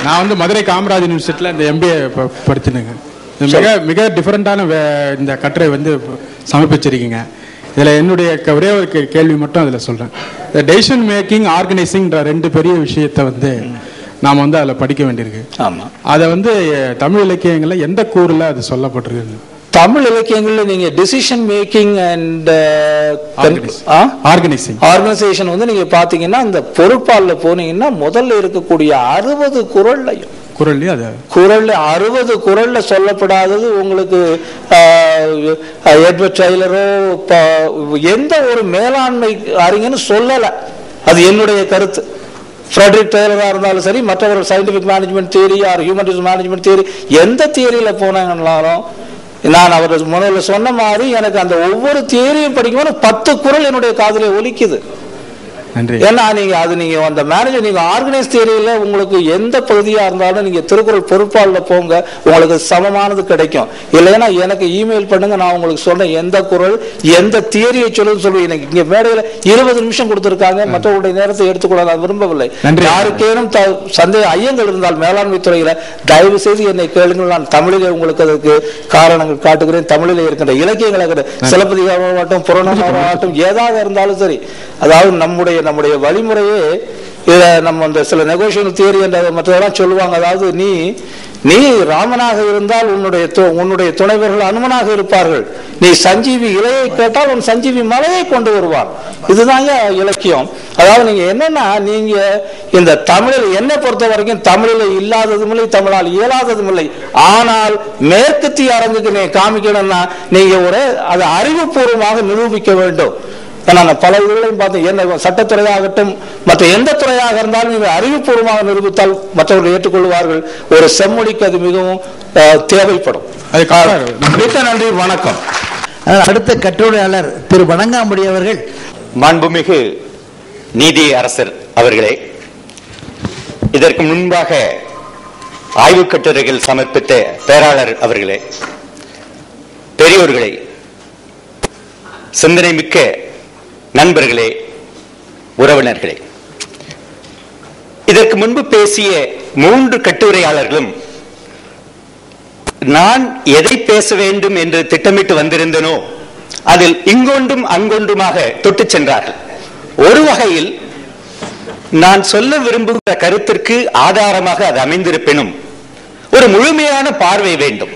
நான் வந்து மதுரை காமராஜ் யூனிவர்சிட்டியில் இந்த MBA படிச்சுனுங்க. மிக மிக டிஃப்ரெண்டான இந்த கட்டுரை வந்து சமர்ப்பிச்சிருக்கீங்க. இதில் என்னுடைய ஒரே ஒரு கேள்வி மட்டும் அதில் சொல்கிறேன். இந்த டெசிஷன் மேக்கிங் ஆர்கனைசிங்ன்ற 2 பெரிய விஷயத்தை வந்து நாம் வந்து அதில் படிக்க வேண்டியிருக்கு. ஆமாம், அதை வந்து தமிழ் இலக்கியங்களில் எந்த கூறில் அது சொல்லப்பட்டிருக்கு? தமிழ் இலக்கியங்கள்ல நீங்க டிசிஷன் மேக்கிங் அண்ட் ஆர்கனைசேஷன் வந்து நீங்க பாத்தீங்கன்னா இந்த பொறுப்பாளர்ல போனீங்கன்னா முதல்ல இருக்கக்கூடிய 60 குறள்லையும் 60 குறள்ல சொல்லப்படாதது உங்களுக்கு எட்வர்ட் டெய்லரோ எந்த ஒரு மேலாண்மை அறிஞன்னு சொல்லல. அது என்னுடைய கருத்து. ஃப்ரெட்ரிக் டெய்லரா இருந்தாலும் சரி, மற்றவர்கள் scientific management theory are human resource management theory எந்த தியரியில போனாங்கன்னாலும் நான் அவர் முதல்ல சொன்ன மாதிரி எனக்கு அந்த ஒவ்வொரு தியரியும் படிக்கும்போது 10 குறள் என்னுடைய காதிலே ஒலிக்குது. ஏன்னா நீங்க அந்த மேனேஜர் நீங்க ஆர்கனைஸ் தியரியில உங்களுக்கு எந்த பகுதியா இருந்தாலும் நீங்க திருக்குறள் பொறுப்பாளர்ல போங்க, உங்களுக்கு சமமானது கிடைக்கும். இல்லைன்னா எனக்கு இமெயில் பண்ணுங்க, நான் உங்களுக்கு சொல்றேன் எந்த குறள் எந்த தியரியை சொல்லுவேன். எனக்கு இங்க மேடையில 20 நிமிஷம் கொடுத்திருக்காங்க, மற்றவருடைய நேரத்தை எடுத்துக்கொள்ள நான் விரும்பவில்லை. யாருக்கேனும் சந்தேக ஐயங்கள் இருந்தால் மேலாண்மை துறையில தயவு செய்து என்னை கேளுங்கள். நான் தமிழிலே உங்களுக்கு அதற்கு காரணங்கள் காட்டுகிறேன். தமிழிலே இருக்கின்ற இலக்கியங்கள் சிலப்பதிகாரமாகட்டும் புறநானூறாகட்டும் ஏதாக இருந்தாலும் சரி, அதாவது நம்முடைய வழிமுறையே நம்ம அந்த சில நெகோசியேஷன் தியரி என்ற மற்றதெல்லாம் சொல்லுவாங்க. அதாவது நீ ராமனாக இருந்தால் உன்னுடைய துணைவர்கள் அனுமனாக இருப்பார்கள். நீ சஞ்சீவி இலையை கேட்டால் உன் சஞ்சீவி மலையை கொண்டு வருவார். இதுதாங்க இலக்கியம். அதாவது நீங்க என்னன்னா நீங்க இந்த தமிழில் என்னை பொறுத்த வரைக்கும் தமிழில் இல்லாததும் இல்லை, தமிழால் இயலாததும் இல்லை. ஆனால் மேற்கத்திய அரங்குக்கு நீங்க காமிக்கணும்னா நீங்க அதை அறிவுபூர்வமாக நிரூபிக்க வேண்டும். நான் பல இதுகளையும் பார்த்தேன். என்ன சட்டத்துறையாகட்டும் மற்ற எந்த துறையாக இருந்தாலும் நீங்கள் அறிவுபூர்வமாக நிரூபித்தால் மற்றவர்கள் ஏற்றுக்கொள்வார்கள். ஒரு செம்மொழிக்கு அது மிகவும் தேவைப்படும். மிக்க நன்றி, வணக்கம். அடுத்த கட்டுரையாளர் திரு வணங்காமுடி அவர்கள். மாண்புமிகு நீதி அரசர் அவர்களே, இதற்கு முன்பாக ஆய்வு கட்டுரைகள் சமர்ப்பித்த பேராளர் அவர்களே, பெரியோர்களே, சிந்தனை மிக்க நண்பர்களே, உறவினர்களே, இதற்கு முன்பு பேசிய 3 கட்டுரையாளர்களும் நான் எதை பேச வேண்டும் என்று திட்டமிட்டு வந்திருந்தனோ அதில் இங்கொன்றும் அங்கொன்றுமாக தொட்டு சென்றார்கள். ஒரு வகையில் நான் சொல்ல விரும்புகிற கருத்திற்கு ஆதாரமாக அது அமைந்திருப்பினும் ஒரு முழுமையான பார்வை வேண்டும்.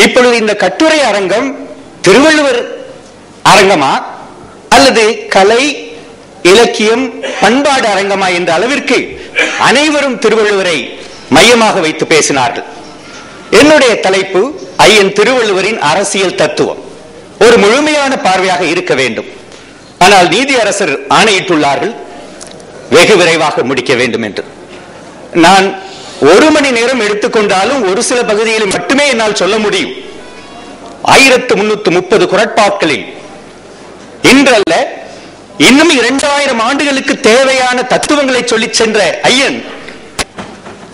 இப்பொழுது இந்த கட்டுரை அரங்கம் திருவள்ளுவர் அரங்கமா அல்லது கலை இலக்கியம் பண்பாடு அரங்கமா என்ற அளவிற்கு அனைவரும் திருவள்ளுவரை மையமாக வைத்து பேசினார்கள். என்னுடைய தலைப்பு ஐயன் திருவள்ளுவரின் அரசியல் தத்துவம் ஒரு முழுமையான பார்வையாக இருக்க வேண்டும். ஆனால் நீதி அரசர் ஆணையிட்டுள்ளார்கள் வெகு விரைவாக முடிக்க வேண்டும் என்று. நான் 1 மணி நேரம் எடுத்துக்கொண்டாலும் ஒரு சில பகுதிகளில் மட்டுமே என்னால் சொல்ல முடியும். 1330 குறட்பாக்களில் இன்றல்ல இன்னும் 2000 ஆண்டுகளுக்கு தேவையான தத்துவங்களை சொல்லி சென்ற ஐயன்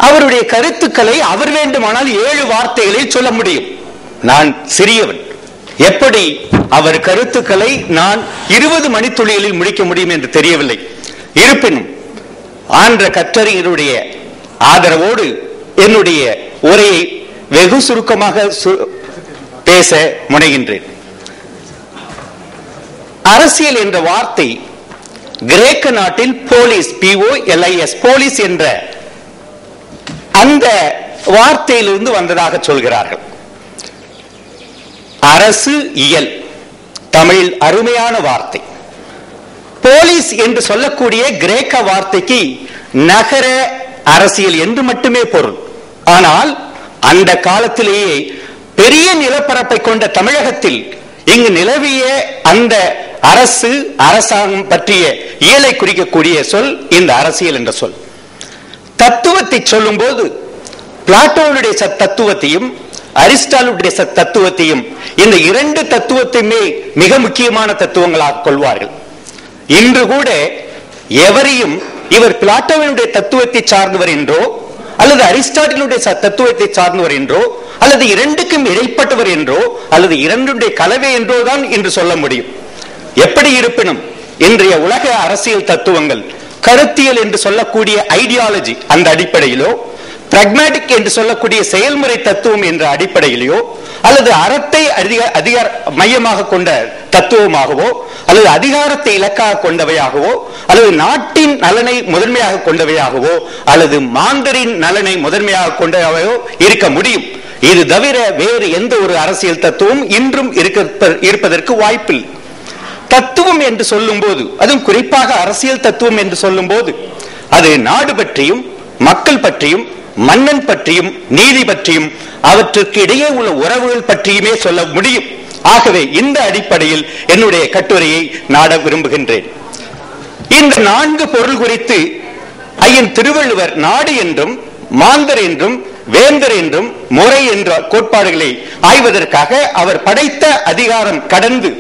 அவருடைய கருத்துக்களை அவர் வேண்டுமானால் 7 வார்த்தைகளில் சொல்ல முடியும். நான் சிறியவன், எப்படி அவர் கருத்துக்களை நான் 20 மணித்துளிகளில் முடிக்க முடியும் என்று தெரியவில்லை. இருப்பினும் ஆன்ற கற்றறிஞருடைய ஆதரவோடு என்னுடைய உரையை வெகு சுருக்கமாக பேச முனைகின்றேன். அரசியல் என்ற வார்த்தை கிரேக்க நாட்டில் போலிஸ், POLIS, போலிஸ் என்ற அந்த வார்த்தையிலிருந்து வந்ததாக சொல்கிறார்கள். அரசு இயல் தமிழில் அருமையான வார்த்தை. போலிஸ் என்று சொல்லக்கூடிய கிரேக்க வார்த்தைக்கு நகர அரசியல் என்று மட்டுமே பொருள். ஆனால் அந்த காலத்திலேயே பெரிய நிலப்பரப்பை கொண்ட தமிழகத்தில் இங்கு நிலவிய அந்த அரசு அரசாங்கம் பற்றிய இயலை குறிக்கக்கூடிய சொல் இந்த அரசியல் என்ற சொல். தத்துவத்தை சொல்லும் போது பிளாட்டோனுடைய தத்துவத்தையும் அரிஸ்டாலுடைய தத்துவத்தையும் இந்த 2 தத்துவத்தையுமே மிக முக்கியமான தத்துவங்களாக கொள்வார்கள். இன்று கூட எவரையும் இவர் பிளாட்டோனுடைய தத்துவத்தை சார்ந்தவர் என்றோ அல்லது அரிஸ்டாட்டிலுடைய தத்துவத்தை சார்ந்தவர் என்றோ அல்லது 2க்கும் இடைப்பட்டவர் என்றோ அல்லது 2டைய கலவை என்றோ தான் இன்று சொல்ல முடியும். எப்படி இருப்பினும் இன்றைய உலக அரசியல் தத்துவங்கள் கருத்தியல் என்று சொல்லக்கூடிய ஐடியாலஜி அந்த அடிப்படையிலோ, பிராக்மேட்டிக் என்று சொல்லக்கூடிய செயல்முறை தத்துவம் என்ற அடிப்படையிலோ, அல்லது அறத்தை அதிகார மையமாக கொண்ட தத்துவமாகவோ, அல்லது அதிகாரத்தை இலக்காக கொண்டவையாகவோ, அல்லது நாட்டின் நலனை முதன்மையாக கொண்டவையாகவோ, அல்லது மாந்தரின் நலனை முதன்மையாக கொண்டவையோ இருக்க முடியும். இது தவிர வேறு எந்த ஒரு அரசியல் தத்துவம் இன்றும் இருப்பதற்கு வாய்ப்பில்லை. தத்துவம் என்று சொல்லும் போது, அதுவும் குறிப்பாக அரசியல் தத்துவம் என்று சொல்லும் போது, அது நாடு பற்றியும் மக்கள் பற்றியும் மன்னன் பற்றியும் நீதி பற்றியும் அவற்றுக்கு இடையே உள்ள உறவுகள் பற்றியுமே சொல்ல முடியும். ஆகவே இந்த அடிப்படையில் என்னுடைய கட்டுரையை நாட விரும்புகின்றேன். இந்த 4 பொருள் குறித்து ஐயன் திருவள்ளுவர் நாடு என்றும் மாந்தர் என்றும் வேந்தர் என்றும் முறை என்ற கோட்பாடுகளை ஆய்வதற்காக அவர் படைத்த அதிகாரம் கடந்து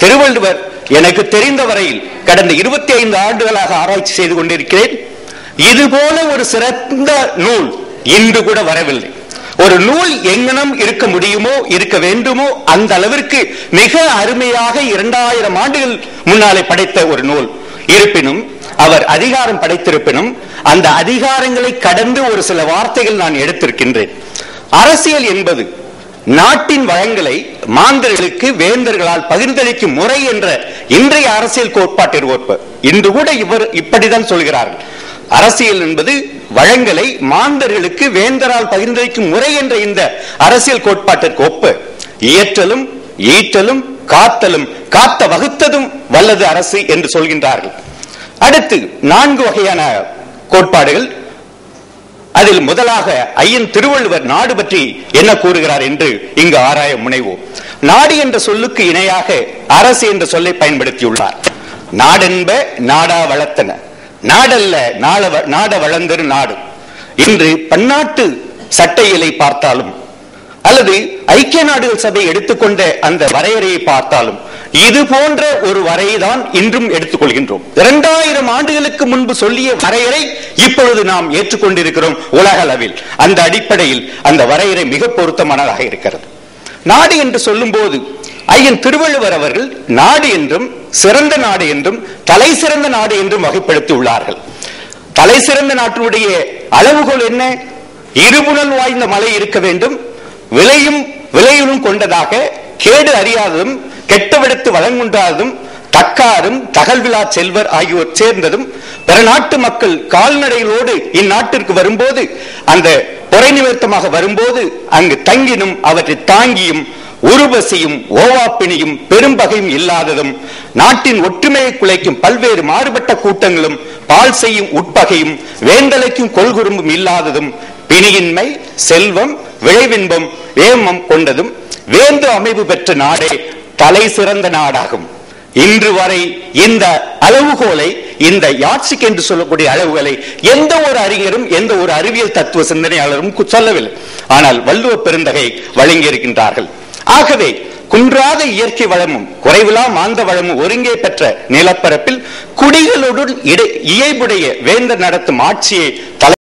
திருவள்ளுவர் எனக்கு தெரிந்த வரையில் கடந்த 25 ஆண்டுகளாக ஆராய்ச்சி செய்து கொண்டிருக்கிறேன். இதுபோல ஒரு சிறந்த நூல் இன்று கூட வரவில்லை. ஒரு நூல் எங்கனம் இருக்க முடியுமோ, இருக்க வேண்டுமோ அந்த அளவிற்கு மிக அருமையாக 2000 ஆண்டுகள் முன்னாலே படைத்த ஒரு நூல். இருப்பினும் அவர் அதிகாரம் படைத்திருப்பினும் அந்த அதிகாரங்களை கடந்து ஒரு சில வார்த்தைகள் நான் எடுத்திருக்கின்றேன். அரசியல் என்பது நாட்டின் வளங்களை மாந்தர்களுக்கு வேந்தர்களால் பகிர்ந்தளிக்கும் முறை என்ற இன்றைய அரசியல் கோட்பாட்டிற்கு ஒப்ப. இன்று கூட இவர் இப்படிதான் சொல்கிறார்கள். அரசியல் என்பது வளங்களை மாந்தர்களுக்கு வேந்தரால் பகிர்ந்தளிக்கும் முறை என்ற இந்த அரசியல் கோட்பாட்டிற்கு ஒப்ப இயற்றலும் ஈற்றலும் காத்தலும் காத்த வகுத்ததும் வல்லது அரசு என்று சொல்கின்றார்கள். அடுத்து 4 வகையான கோட்பாடுகள். அதில் முதலாக ஐயன் திருவள்ளுவர் நாடு பற்றி என்ன கூறுகிறார் என்று இங்கு ஆராய முனைவோம். நாடு என்ற சொல்லுக்கு இணையாக அரசு என்ற சொல்லை பயன்படுத்தியுள்ளார். நாடென்ப நாடா வளர்த்தன, நாடல்ல நாட வளர்ந்தரு நாடு. இன்று பன்னாட்டு சட்டையிலை பார்த்தாலும் அல்லது ஐக்கிய நாடுகள் சபை எடுத்துக்கொண்ட அந்த வரையறையை பார்த்தாலும் இது போன்ற ஒரு வரையைதான் இன்றும் எடுத்துக்கொள்கின்றோம். 2000 ஆண்டுகளுக்கு முன்பு சொல்லிய வரையறை இப்பொழுது நாம் ஏற்றுக்கொண்டிருக்கிறோம் உலக அளவில். அந்த அடிப்படையில் அந்த வரையறை மிக பொருத்தமானதாக இருக்கிறது. நாடு என்று சொல்லும் போது ஐயன் திருவள்ளுவர் அவர்கள் நாடு என்றும் சிறந்த நாடு என்றும் தலை சிறந்த நாடு என்றும் வகைப்படுத்தி உள்ளார்கள். தலை சிறந்த நாட்டினுடைய அளவுகோல் என்ன? இருபுணல் வாய்ந்த மலை இருக்க வேண்டும், விலையிலும் கொண்டதாக, கேடு அறியாததும் கெட்டவிடத்து வளங்குன்றாததும் தக்காரும் தகல்விழா செல்வர் ஆகியோர் சேர்ந்ததும், பிற நாட்டு மக்கள் கால்நடைகளோடு இந்நாட்டிற்கு வரும்போது அந்த பொறை நிமித்தமாக வரும்போது அங்கு தங்கினும் அவற்றை தாங்கியும் உருவசியும் ஓவாப்பினியும் பெரும்பகையும் இல்லாததும், நாட்டின் ஒற்றுமையை குலைக்கும் பல்வேறு மாறுபட்ட கூட்டங்களும் பால் செய்யும் உட்பகையும் வேந்தலைக்கும் கொள்குறும்பும் இல்லாததும், பிணியின்மை செல்வம் விளைவின்பம் ஏமம் கொண்டதும் வேந்து அமைவு பெற்ற நாடே தலை சிறந்த நாடாகும். இன்று வரை இந்த அளவுகோலை, இந்த யாட்சிக் என்று சொல்லக்கூடிய அளவுகளை எந்த ஒரு அறிஞரும் எந்த ஒரு அறிவியல் தத்துவ சிந்தனையாளரும் சொல்லவில்லை. ஆனால் வள்ளுவ பெருந்தகை வழங்கி இருக்கின்றார்கள். ஆகவே குன்றாத இயற்கை வளமும் குறைவிலா மாந்த வளமும் ஒருங்கே பெற்ற நிலப்பரப்பில் குடிகளுடன் இயைபுடைய வேந்தர் நடத்தும் ஆட்சியை